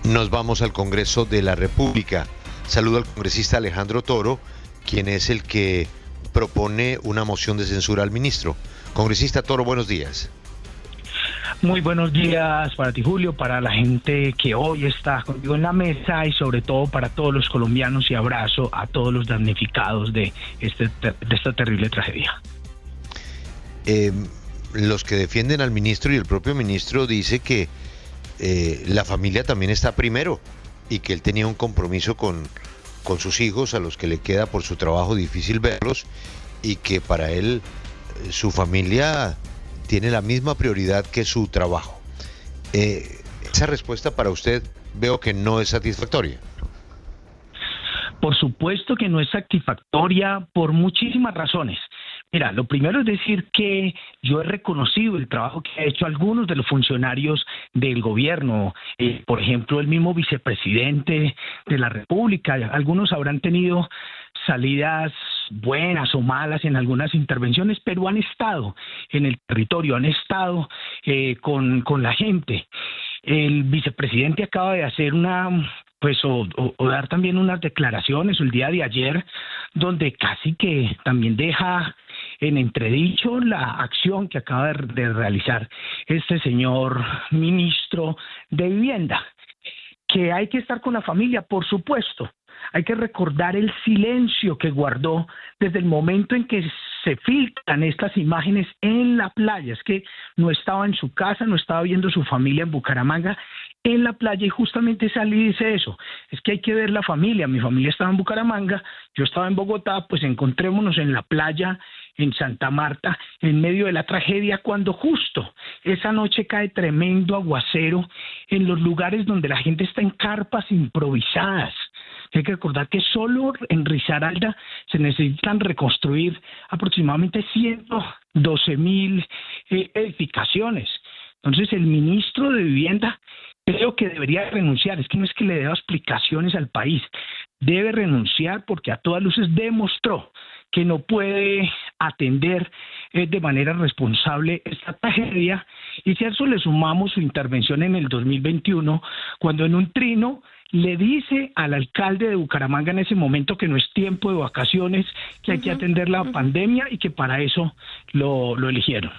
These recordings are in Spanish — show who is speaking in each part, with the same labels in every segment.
Speaker 1: Nos vamos al Congreso de la República. Saludo al congresista Alejandro Toro, quien es el que propone una moción de censura al ministro. Congresista Toro, buenos días.
Speaker 2: Muy buenos días para ti, Julio, para la gente que hoy está contigo en la mesa y sobre todo para todos los colombianos, y abrazo a todos los damnificados de esta terrible tragedia.
Speaker 1: Los que defienden al ministro y el propio ministro dice que la familia también está primero y que él tenía un compromiso con sus hijos, a los que le queda por su trabajo difícil verlos, y que para él su familia tiene la misma prioridad que su trabajo. Esa respuesta para usted veo que no es satisfactoria.
Speaker 2: Por supuesto que no es satisfactoria por muchísimas razones. Mira, lo primero es decir que yo he reconocido el trabajo que han hecho algunos de los funcionarios del gobierno, por ejemplo, el mismo vicepresidente de la República. Algunos habrán tenido salidas buenas o malas en algunas intervenciones, pero han estado en el territorio, han estado con la gente. El vicepresidente acaba de hacer o dar también unas declaraciones el día de ayer, donde casi que también deja en entredicho la acción que acaba de realizar este señor ministro de Vivienda. Que hay que estar con la familia, por supuesto. Hay que recordar el silencio que guardó desde el momento en que se filtran estas imágenes en la playa. Es que no estaba en su casa, no estaba viendo su familia en Bucaramanga, en la playa, y justamente salí y dice eso. Es que hay que ver la familia. Mi familia estaba en Bucaramanga, yo estaba en Bogotá, pues encontrémonos en la playa, en Santa Marta, en medio de la tragedia, cuando justo esa noche cae tremendo aguacero en los lugares donde la gente está en carpas improvisadas. Hay que recordar que solo en Risaralda se necesitan reconstruir aproximadamente 112,000 edificaciones. Entonces el ministro de Vivienda creo que debería renunciar. Es que no es que le deba explicaciones al país, debe renunciar porque a todas luces demostró que no puede atender de manera responsable esta tragedia. Y si a eso le sumamos su intervención en el 2021, cuando en un trino le dice al alcalde de Bucaramanga en ese momento que no es tiempo de vacaciones, que hay que atender la pandemia y que para eso lo eligieron.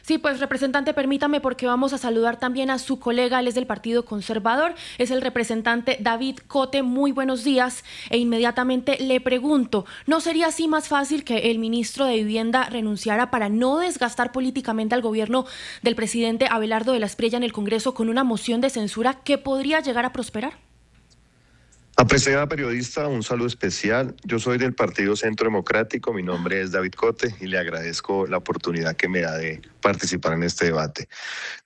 Speaker 3: Sí, pues representante, permítame, porque vamos a saludar también a su colega, él es del Partido Conservador, es el representante David Cote. Muy buenos días, e inmediatamente le pregunto, ¿no sería así más fácil que el ministro de Vivienda renunciara para no desgastar políticamente al gobierno del presidente Abelardo de la Espriella en el Congreso con una moción de censura que podría llegar a prosperar?
Speaker 4: Apreciada periodista, un saludo especial. Yo soy del Partido Centro Democrático, mi nombre es David Cote y le agradezco la oportunidad que me da de participar en este debate.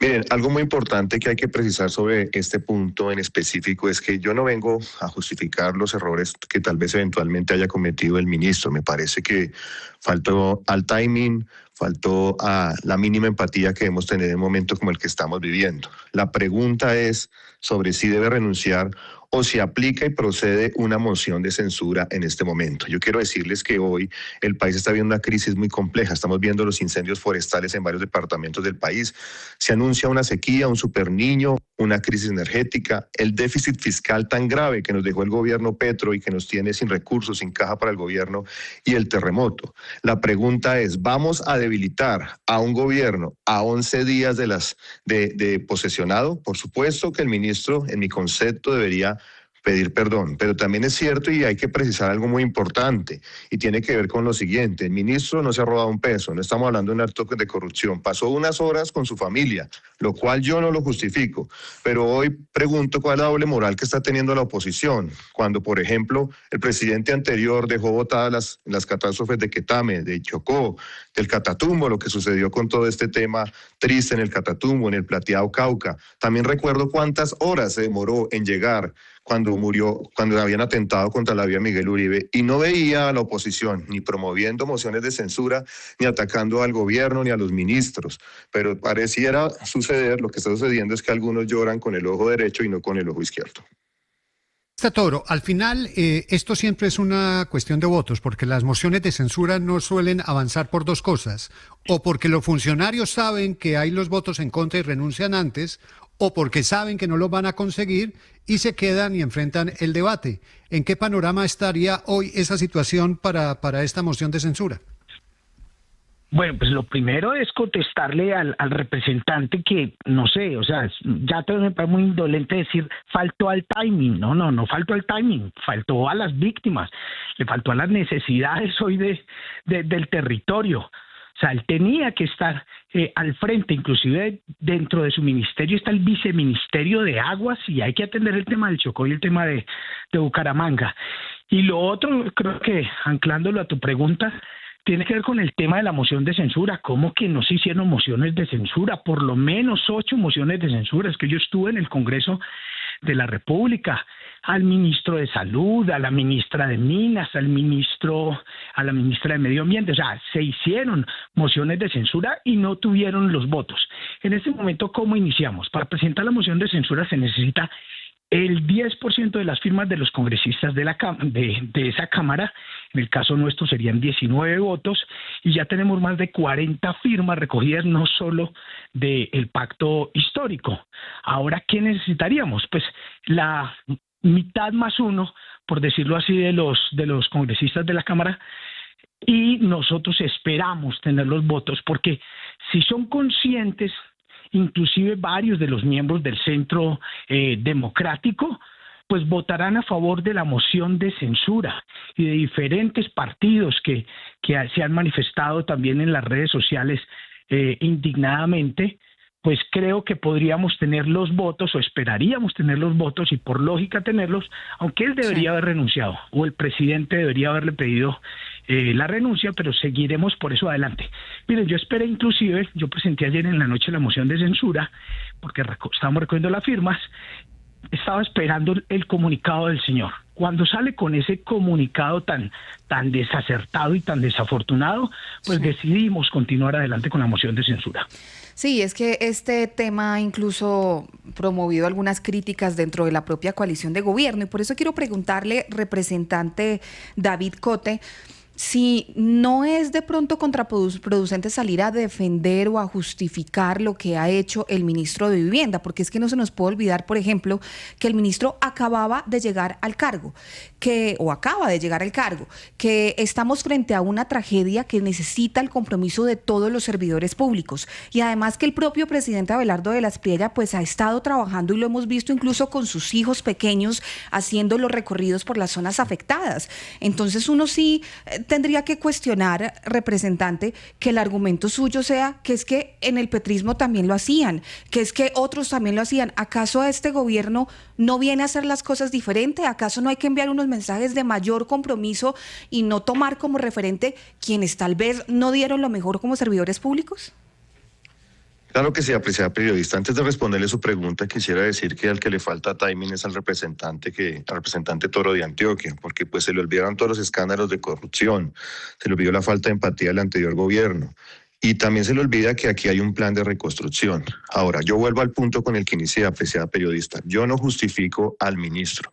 Speaker 4: Miren, algo muy importante que hay que precisar sobre este punto en específico es que yo no vengo a justificar los errores que tal vez eventualmente haya cometido el ministro. Me parece que faltó al timing, faltó a la mínima empatía que debemos tener en un momento como el que estamos viviendo. La pregunta es sobre si debe renunciar o si aplica y procede una moción de censura en este momento. Yo quiero decirles que hoy el país está viendo una crisis muy compleja. Estamos viendo los incendios forestales en varios departamentos del país. Se anuncia una sequía, un superniño, una crisis energética, el déficit fiscal tan grave que nos dejó el gobierno Petro y que nos tiene sin recursos, sin caja para el gobierno, y el terremoto. La pregunta es, ¿vamos a debilitar a un gobierno a 11 días de posesionado? Por supuesto que el ministro, en mi concepto, debería pedir perdón, pero también es cierto y hay que precisar algo muy importante y tiene que ver con lo siguiente: el ministro no se ha robado un peso, no estamos hablando de un acto de corrupción, pasó unas horas con su familia, lo cual yo no lo justifico, pero hoy pregunto cuál es la doble moral que está teniendo la oposición, cuando por ejemplo el presidente anterior dejó botadas las catástrofes de Quetame, de Chocó, del Catatumbo, lo que sucedió con todo este tema triste en el Catatumbo, en el Plateado Cauca. También recuerdo cuántas horas se demoró en llegar cuando habían atentado contra la vía Miguel Uribe, y no veía a la oposición ni promoviendo mociones de censura, ni atacando al gobierno, ni a los ministros. Pero pareciera suceder, lo que está sucediendo es que algunos lloran con el ojo derecho y no con el ojo izquierdo.
Speaker 5: Toro, al final esto siempre es una cuestión de votos, porque las mociones de censura no suelen avanzar por dos cosas, o porque los funcionarios saben que hay los votos en contra y renuncian antes, o porque saben que no los van a conseguir y se quedan y enfrentan el debate. ¿En qué panorama estaría hoy esa situación para esta moción de censura?
Speaker 2: Bueno, pues lo primero es contestarle al representante que, no sé, o sea, ya te me parece muy indolente decir faltó al timing. No faltó al timing, faltó a las víctimas, le faltó a las necesidades hoy del territorio. O sea, él tenía que estar al frente, inclusive dentro de su ministerio está el viceministerio de Aguas y hay que atender el tema del Chocó y el tema de Bucaramanga. Y lo otro, creo que anclándolo a tu pregunta, tiene que ver con el tema de la moción de censura. ¿Cómo que no se hicieron mociones de censura? Por lo menos 8 mociones de censura. Es que yo estuve en el Congreso de la República, al ministro de Salud, a la ministra de Minas, a la ministra de Medio Ambiente. O sea, se hicieron mociones de censura y no tuvieron los votos. En este momento, ¿cómo iniciamos? Para presentar la moción de censura se necesita el 10% de las firmas de los congresistas de esa Cámara. En el caso nuestro serían 19 votos y ya tenemos más de 40 firmas recogidas no solo del pacto histórico. Ahora, ¿qué necesitaríamos? Pues la mitad más uno, por decirlo así, de los congresistas de la Cámara, y nosotros esperamos tener los votos porque si son conscientes, inclusive varios de los miembros del Centro Democrático, pues votarán a favor de la moción de censura y de diferentes partidos que se han manifestado también en las redes sociales indignadamente. Pues creo que podríamos tener los votos o esperaríamos tener los votos y por lógica tenerlos, aunque él debería haber renunciado o el presidente debería haberle pedido la renuncia, pero seguiremos por eso adelante. Miren, yo esperé inclusive, yo presenté ayer en la noche la moción de censura porque estábamos recogiendo las firmas, estaba esperando el comunicado del señor. Cuando sale con ese comunicado tan desacertado y tan desafortunado, pues decidimos continuar adelante con la moción de censura.
Speaker 6: Sí, es que este tema ha incluso promovido algunas críticas dentro de la propia coalición de gobierno y por eso quiero preguntarle, representante David Cote, si no es de pronto contraproducente salir a defender o a justificar lo que ha hecho el ministro de Vivienda, porque es que no se nos puede olvidar, por ejemplo, que el ministro acaba de llegar al cargo, que estamos frente a una tragedia que necesita el compromiso de todos los servidores públicos y además que el propio presidente Abelardo de la Espriella pues ha estado trabajando y lo hemos visto incluso con sus hijos pequeños haciendo los recorridos por las zonas afectadas. Entonces uno sí tendría que cuestionar, representante, que el argumento suyo sea que es que en el petrismo también lo hacían, que es que otros también lo hacían. ¿Acaso este gobierno no viene a hacer las cosas diferente? ¿Acaso no hay que enviar unos mensajes de mayor compromiso y no tomar como referente quienes tal vez no dieron lo mejor como servidores públicos?
Speaker 4: Claro que sí, apreciada periodista. Antes de responderle su pregunta, quisiera decir que al que le falta timing es al representante Toro de Antioquia, porque pues se le olvidaron todos los escándalos de corrupción, se le olvidó la falta de empatía del anterior gobierno. Y también se le olvida que aquí hay un plan de reconstrucción. Ahora, yo vuelvo al punto con el que inicié, apreciada periodista. Yo no justifico al ministro.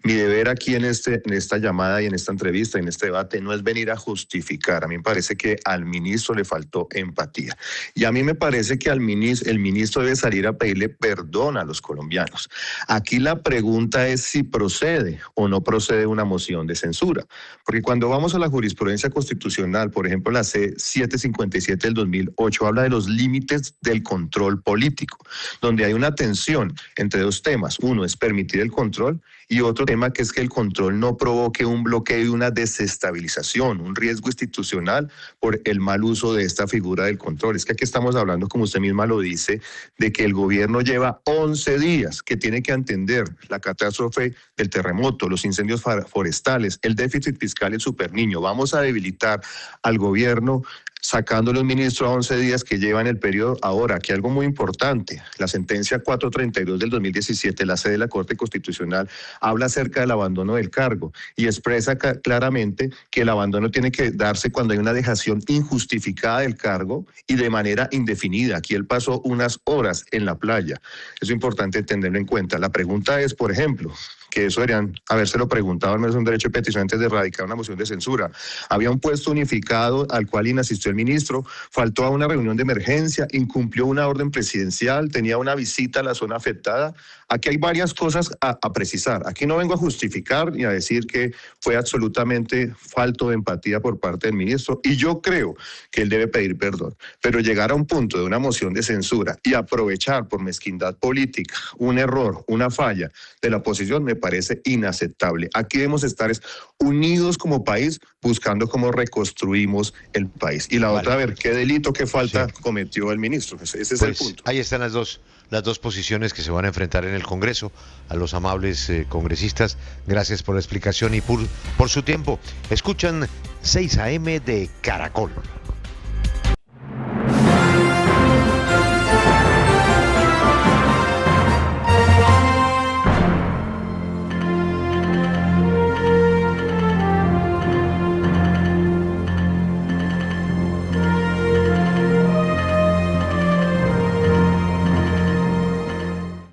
Speaker 4: Mi deber aquí en esta llamada y en esta entrevista y en este debate no es venir a justificar. A mí me parece que al ministro le faltó empatía. Y a mí me parece que el ministro debe salir a pedirle perdón a los colombianos. Aquí la pregunta es si procede o no procede una moción de censura. Porque cuando vamos a la jurisprudencia constitucional, por ejemplo, la C757 del 2008 habla de los límites del control político, donde hay una tensión entre dos temas. Uno es permitir el control y otro tema que es que el control no provoque un bloqueo y una desestabilización, un riesgo institucional por el mal uso de esta figura del control. Es que aquí estamos hablando, como usted misma lo dice, de que el gobierno lleva 11 días, que tiene que atender la catástrofe del terremoto, los incendios forestales, el déficit fiscal y el superniño. Vamos a debilitar al gobierno sacándole un ministro a 11 días que lleva en el periodo. Ahora, aquí algo muy importante, la sentencia 432 del 2017, la sede de la Corte Constitucional, habla acerca del abandono del cargo y expresa claramente que el abandono tiene que darse cuando hay una dejación injustificada del cargo y de manera indefinida. Aquí él pasó unas horas en la playa. Es importante tenerlo en cuenta. La pregunta es, por ejemplo, que eso deberían habérselo preguntado, al menos un derecho de petición antes de erradicar una moción de censura. Había un puesto unificado al cual inasistió el ministro, faltó a una reunión de emergencia, incumplió una orden presidencial, tenía una visita a la zona afectada. Aquí hay varias cosas a precisar. Aquí no vengo a justificar ni a decir que fue absolutamente falto de empatía por parte del ministro, y yo creo que él debe pedir perdón. Pero llegar a un punto de una moción de censura y aprovechar por mezquindad política un error, una falla de la oposición, me parece inaceptable. Aquí debemos estar unidos como país, buscando cómo reconstruimos el país. Y la otra, a ver, ¿qué delito, qué falta cometió el ministro? Ese es el punto.
Speaker 1: Ahí están las dos posiciones que se van a enfrentar en el Congreso. A los amables congresistas, gracias por la explicación y por su tiempo. Escuchan 6 AM de Caracol.